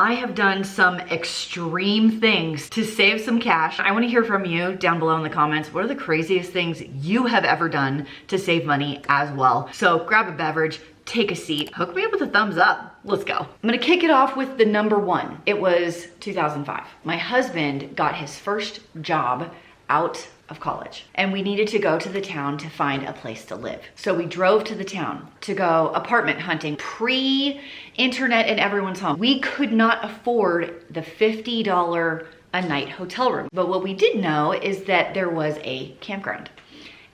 I have done some extreme things to save some cash. I wanna hear from you down below in the comments. What are the craziest things you have ever done to save money as well? So grab a beverage, take a seat, hook me up with a thumbs up. Let's go. I'm gonna kick it off with the number one. It was 2005. My husband got his first job out of college and we needed to go to the town to find a place to live. So we drove to the town to go apartment hunting, pre-internet in everyone's home. We could not afford the $50 a night hotel room. But what we did know is that there was a campground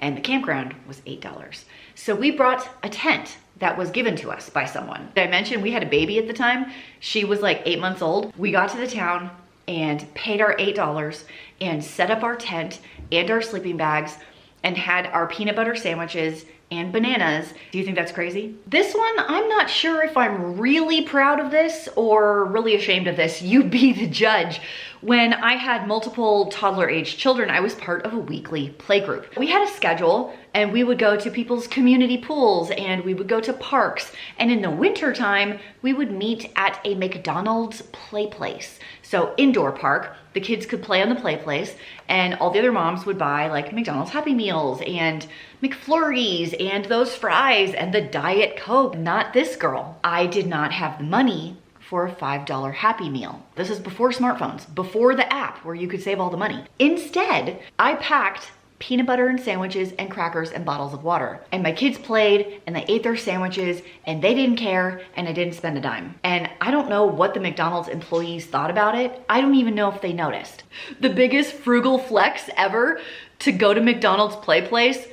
and the campground was $8. So we brought a tent that was given to us by someone. I mentioned we had a baby at the time. She was like 8 months old. We got to the town and paid our $8 and set up our tent and our sleeping bags and had our peanut butter sandwiches and bananas. Do you think that's crazy? This one, I'm not sure if I'm really proud of this or really ashamed of this. You be the judge. When I had multiple toddler-aged children, I was part of a weekly play group. We had a schedule and we would go to people's community pools and we would go to parks. And in the winter time, we would meet at a McDonald's play place. So indoor park, the kids could play on the play place and all the other moms would buy like McDonald's Happy Meals and McFlurries and those fries and the Diet Coke. Not this girl. I did not have the money for a $5 Happy Meal. This is before smartphones, before the app where you could save all the money. Instead, I packed peanut butter and sandwiches and crackers and bottles of water. And my kids played and they ate their sandwiches and they didn't care and I didn't spend a dime. And I don't know what the McDonald's employees thought about it. I don't even know if they noticed. The biggest frugal flex ever, to go to McDonald's play place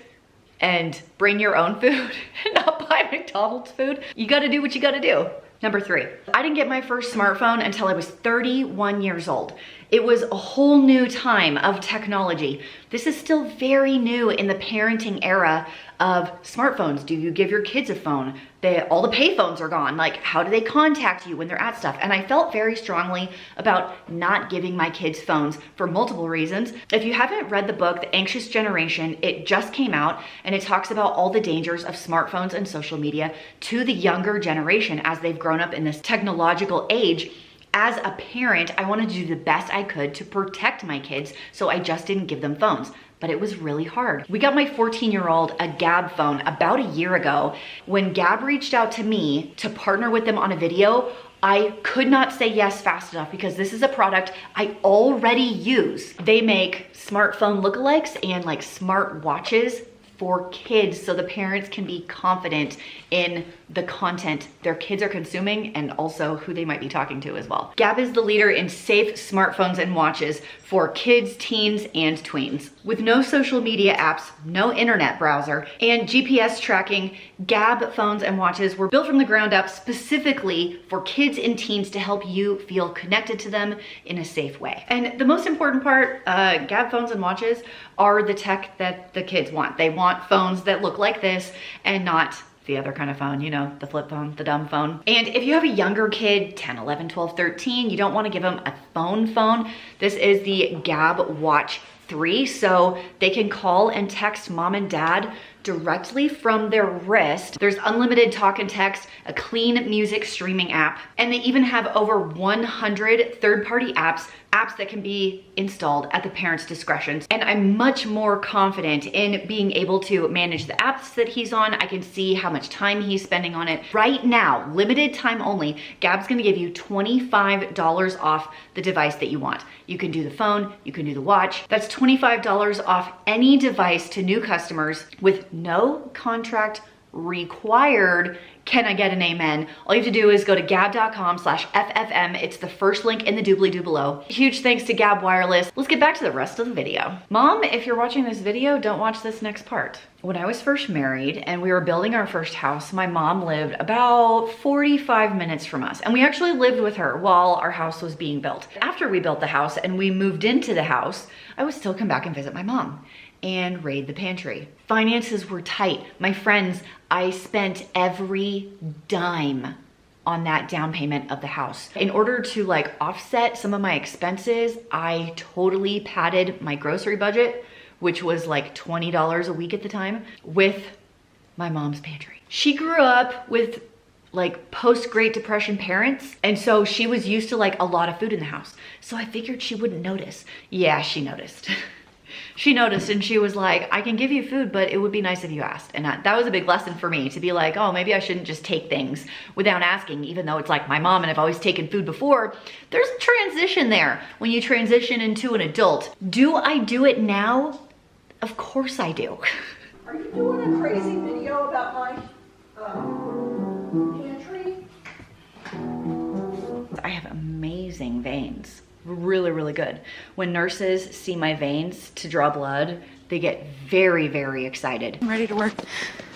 and bring your own food and not buy McDonald's food. You gotta do what you gotta do. Number three, I didn't get my first smartphone until I was 31 years old. It was a whole new time of technology. This is still very new in the parenting era of smartphones. Do you give your kids a phone? All the pay phones are gone. Like, how do they contact you when they're at stuff? And I felt very strongly about not giving my kids phones for multiple reasons. If you haven't read the book, The Anxious Generation, it just came out and it talks about all the dangers of smartphones and social media to the younger generation as they've grown up in this technological age. As a parent, I wanted to do the best I could to protect my kids, so I just didn't give them phones. But it was really hard. We got my 14-year-old a Gab phone about a year ago. When Gab reached out to me to partner with them on a video, I could not say yes fast enough because this is a product I already use. They make smartphone lookalikes and like smart watches for kids so the parents can be confident in the content their kids are consuming and also who they might be talking to as well. Gab is the leader in safe smartphones and watches for kids, teens, and tweens. With no social media apps, no internet browser, and GPS tracking, Gab phones and watches were built from the ground up specifically for kids and teens to help you feel connected to them in a safe way. And the most important part, Gab phones and watches are the tech that the kids want. They want phones that look like this and not the other kind of phone, you know, the flip phone, the dumb phone. And if you have a younger kid, 10, 11, 12, 13, you don't want to give them a phone. This is the Gab Watch 3, so they can call and text mom and dad directly from their wrist. There's unlimited talk and text, a clean music streaming app, and they even have over 100 third-party apps that can be installed at the parent's discretion. And I'm much more confident in being able to manage the apps that he's on. I can see how much time he's spending on it. Right now, limited time only, Gab's gonna give you $25 off the device that you want. You can do the phone, you can do the watch. That's $25 off any device to new customers with no contract required. Can I get an amen? All you have to do is go to gab.com/FFM. It's the first link in the doobly-doo below. Huge thanks to Gab Wireless. Let's get back to the rest of the video. Mom, if you're watching this video, don't watch this next part. When I was first married and we were building our first house, my mom lived about 45 minutes from us. And we actually lived with her while our house was being built. After we built the house and we moved into the house, I would still come back and visit my mom and raid the pantry. Finances were tight. My friends, I spent every dime on that down payment of the house. In order to like offset some of my expenses, I totally padded my grocery budget, which was like $20 a week at the time, with my mom's pantry. She grew up with like post Great Depression parents. And so she was used to like a lot of food in the house. So I figured she wouldn't notice. Yeah, she noticed. She noticed and she was like, I can give you food, but it would be nice if you asked. And that was a big lesson for me to be like, oh, maybe I shouldn't just take things without asking, even though it's like my mom and I've always taken food before. There's a transition there when you transition into an adult. Do I do it now? Of course I do. Are you doing a crazy video about my pantry? I have amazing veins. Really, really good. When nurses see my veins to draw blood, they get very, very excited. I'm ready to work.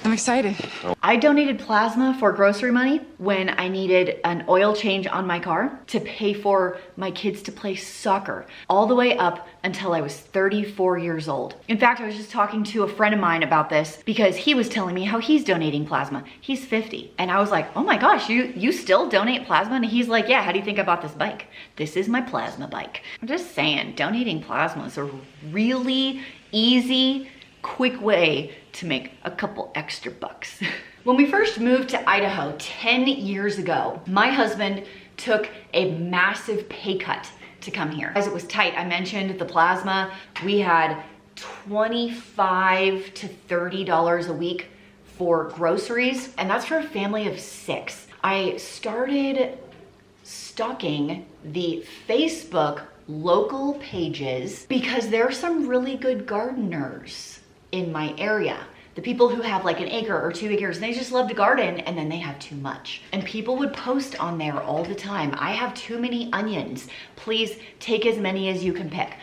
I'm excited. I donated plasma for grocery money when I needed an oil change on my car to pay for my kids to play soccer all the way up until I was 34 years old. In fact, I was just talking to a friend of mine about this because he was telling me how he's donating plasma. He's 50. And I was like, oh my gosh, you still donate plasma? And he's like, yeah, how do you think about this bike? This is my plasma bike. I'm just saying, donating plasma is a really easy, quick way to make a couple extra bucks. When we first moved to Idaho 10 years ago, my husband took a massive pay cut to come here. As it was tight, I mentioned the plasma. We had $25 to $30 a week for groceries, and that's for a family of 6. I started stalking the Facebook local pages because there are some really good gardeners in my area. The people who have like an acre or 2 acres, and they just love to garden and then they have too much. And people would post on there all the time, I have too many onions. Please take as many as you can pick.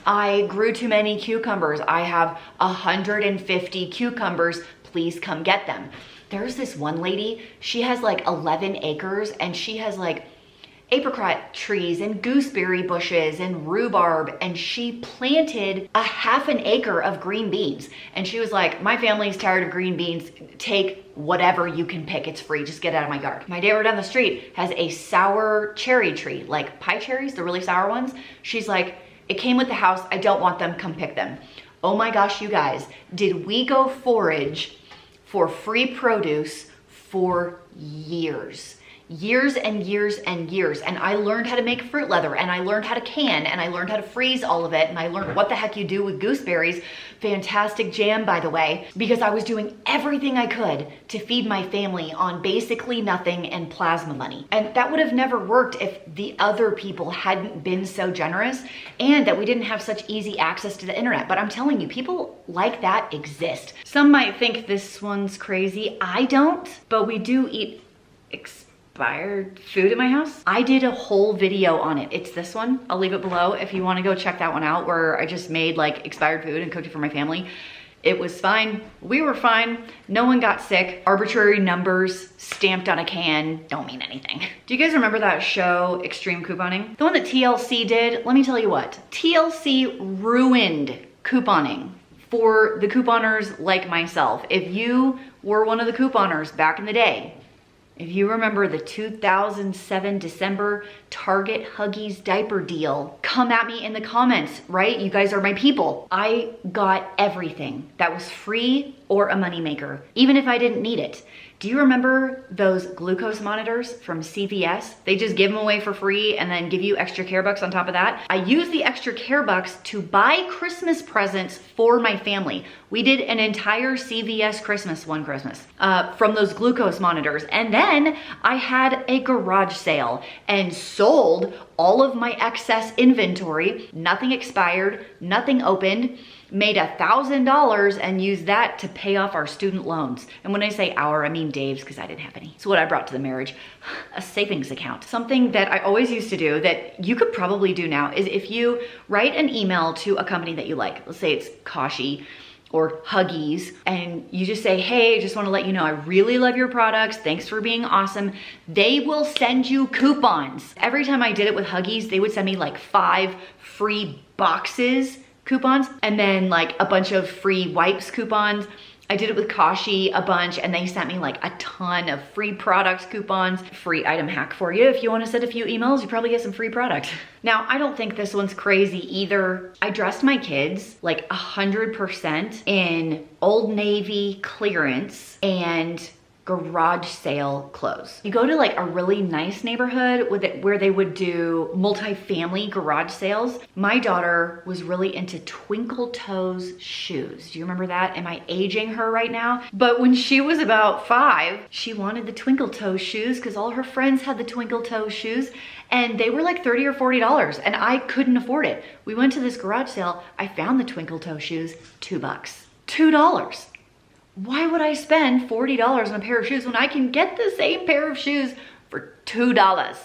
I grew too many cucumbers. I have 150 cucumbers. Please come get them. There's this one lady, she has like 11 acres and she has like apricot trees and gooseberry bushes and rhubarb, and she planted a half an acre of green beans. And she was like, my family's tired of green beans. Take whatever you can pick. It's free. Just get out of my yard. My neighbor down the street has a sour cherry tree, like pie cherries, the really sour ones. She's like, it came with the house. I don't want them. Come pick them. Oh my gosh, you guys, did we go forage for free produce for years? Years and years and years. And I learned how to make fruit leather, and I learned how to can, and I learned how to freeze all of it, and I learned what the heck you do with gooseberries. Fantastic jam, by the way, because I was doing everything I could to feed my family on basically nothing and plasma money. And that would have never worked if the other people hadn't been so generous and that we didn't have such easy access to the internet. But I'm telling you, people like that exist. Some might think this one's crazy. I don't, but we do eat expired food in my house. I did a whole video on it. It's this one. I'll leave it below if you want to go check that one out, where I just made like expired food and cooked it for my family. It was fine. We were fine. No one got sick. Arbitrary numbers stamped on a can don't mean anything. Do you guys remember that show, Extreme Couponing? The one that TLC did? Let me tell you what. TLC ruined couponing for the couponers like myself. If you were one of the couponers back in the day, if you remember the 2007 December Target Huggies diaper deal, come at me in the comments, right? You guys are my people. I got everything that was free or a moneymaker, even if I didn't need it. Do you remember those glucose monitors from CVS? They just give them away for free and then give you extra care bucks on top of that. I used the extra care bucks to buy Christmas presents for my family. We did an entire CVS Christmas one Christmas from those glucose monitors. And then I had a garage sale and sold all of my excess inventory. Nothing expired, nothing opened. Made $1,000 and used that to pay off our student loans. And when I say our, I mean Dave's, because I didn't have any. So what I brought to the marriage, a savings account. Something that I always used to do that you could probably do now is if you write an email to a company that you like, let's say it's Kashi or Huggies, and you just say, hey, I just want to let you know I really love your products. Thanks for being awesome. They will send you coupons. Every time I did it with Huggies, they would send me like 5 free boxes coupons, and then like a bunch of free wipes coupons. I did it with Kashi a bunch, and they sent me like a ton of free products coupons. Free item hack for you. If you want to send a few emails, you probably get some free product. Now, I don't think this one's crazy either. I dressed my kids like 100% in Old Navy clearance and garage sale clothes. You go to like a really nice neighborhood where they would do multi-family garage sales. My daughter was really into Twinkle Toes shoes. Do you remember that? Am I aging her right now? But when she was about 5, she wanted the Twinkle Toes shoes because all her friends had the Twinkle Toes shoes and they were like $30 or $40 and I couldn't afford it. We went to this garage sale. I found the Twinkle Toe shoes, $2. $2. Why would I spend $40 on a pair of shoes when I can get the same pair of shoes for $2?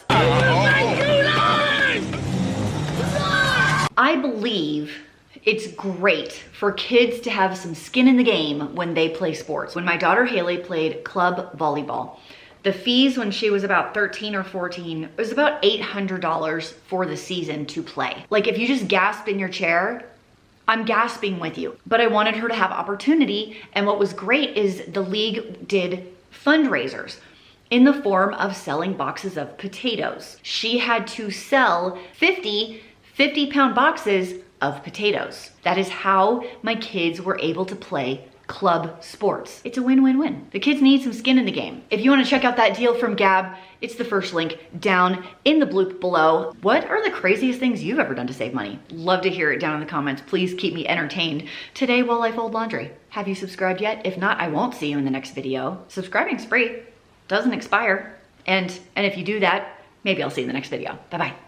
I believe it's great for kids to have some skin in the game when they play sports. When my daughter Haley played club volleyball, the fees when she was about 13 or 14, it was about $800 for the season to play. Like if you just gasp in your chair, I'm gasping with you. But I wanted her to have opportunity, and what was great is the league did fundraisers in the form of selling boxes of potatoes. She had to sell 50-pound boxes of potatoes. That is how my kids were able to play club sports. It's a win-win-win. The kids need some skin in the game. If you want to check out that deal from Gab, it's the first link down in the bloop below. What are the craziest things you've ever done to save money? Love to hear it down in the comments. Please keep me entertained today while I fold laundry. Have you subscribed yet? If not, I won't see you in the next video. Subscribing's free, doesn't expire. And if you do that, maybe I'll see you in the next video. Bye-bye.